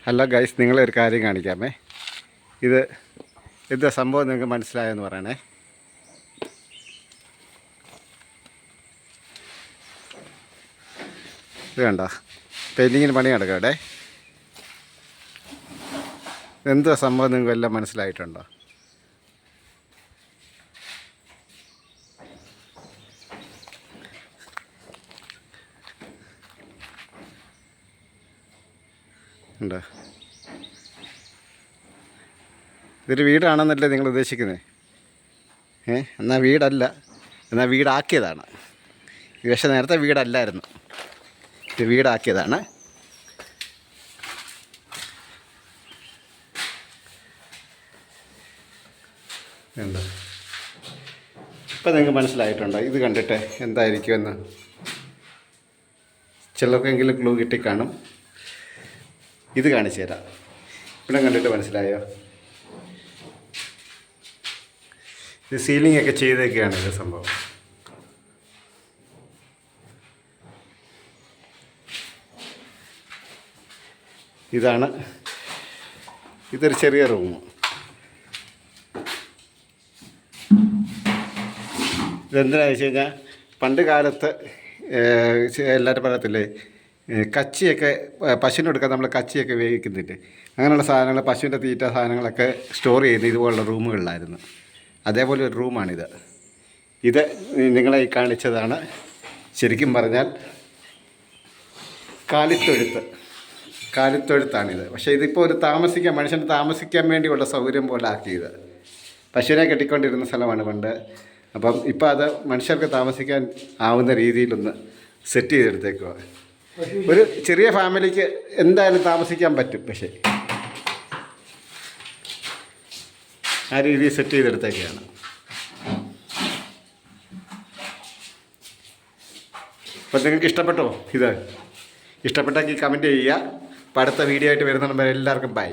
Hello guys, നിങ്ങളെ ഒരു കാര്യം കാണിക്കാമേ. ഇത് എന്താ സംഭവം നിങ്ങൾക്ക് മനസ്സിലായെന്ന് പറയണേ. ഇത് കണ്ടോ, പെയിൻറ്റിങ്ങിന് പണി നടക്കാം ഇവിടെ. എന്താ സംഭവം നിങ്ങൾക്ക് എല്ലാം മനസ്സിലായിട്ടുണ്ടോ? ഉണ്ടോ? ഇതൊരു വീടാണെന്നല്ലേ നിങ്ങൾ ഉദ്ദേശിക്കുന്നത്? എന്നാൽ വീടല്ല, എന്നാൽ വീടാക്കിയതാണ്. പക്ഷേ നേരത്തെ വീടല്ലായിരുന്നു, ഇത് വീടാക്കിയതാണ്. എന്താ ഇപ്പം നിങ്ങൾക്ക് മനസ്സിലായിട്ടുണ്ടോ? ഇത് കണ്ടിട്ട് എന്തായിരിക്കുമെന്ന് ചിലർക്കെങ്കിലും ക്ലൂ കിട്ടിക്കാണും. ഇത് കാണിച്ചു തരാം. ഇവിടെ കണ്ടിട്ട് മനസ്സിലായോ? ഇത് സീലിംഗ് ഒക്കെ ചെയ്തൊക്കെയാണ് ഇത് സംഭവം. ഇതൊരു ചെറിയ റൂം. ഇതെന്തിനാണെന്ന് വെച്ച് കഴിഞ്ഞാൽ പണ്ട് കാലത്ത് എല്ലാവരും പറയത്തില്ലേ, കച്ചിയൊക്കെ പശുവിനെടുക്കാൻ നമ്മൾ കച്ചിയൊക്കെ വേവിക്കുന്നില്ലേ, അങ്ങനെയുള്ള സാധനങ്ങൾ, പശുവിൻ്റെ തീറ്റ സാധനങ്ങളൊക്കെ സ്റ്റോർ ചെയ്യുന്ന ഇതുപോലുള്ള റൂമുകളിലായിരുന്നു. അതേപോലെ ഒരു റൂമാണിത്. ഇത് നിങ്ങളെ ഈ കാണിച്ചതാണ് ശരിക്കും പറഞ്ഞാൽ കാലിത്തൊഴുത്താണിത്. പക്ഷേ ഇതിപ്പോൾ ഒരു മനുഷ്യന് താമസിക്കാൻ വേണ്ടിയുള്ള സൗകര്യം പോലെ ആക്കിയത്. പശുവിനെ കെട്ടിക്കൊണ്ടിരുന്ന സ്ഥലമാണ് പണ്ട്. അപ്പം ഇപ്പം അത് മനുഷ്യർക്ക് താമസിക്കാൻ ആവുന്ന രീതിയിലൊന്ന് സെറ്റ് ചെയ്തെടുത്തേക്കുക. ഒരു ചെറിയ ഫാമിലിക്ക് എന്തായാലും താമസിക്കാൻ പറ്റും. പക്ഷേ ആ രീതിയിൽ സെറ്റ് ചെയ്തെടുത്തേക്കാണ്. അപ്പം നിങ്ങൾക്ക് ഇഷ്ടപ്പെട്ടോ? ഇഷ്ടപ്പെട്ടെങ്കിൽ കമൻറ്റ് ചെയ്യുക. അപ്പോൾ അടുത്ത വീഡിയോ ആയിട്ട് വരുന്ന എല്ലാവർക്കും ബൈ.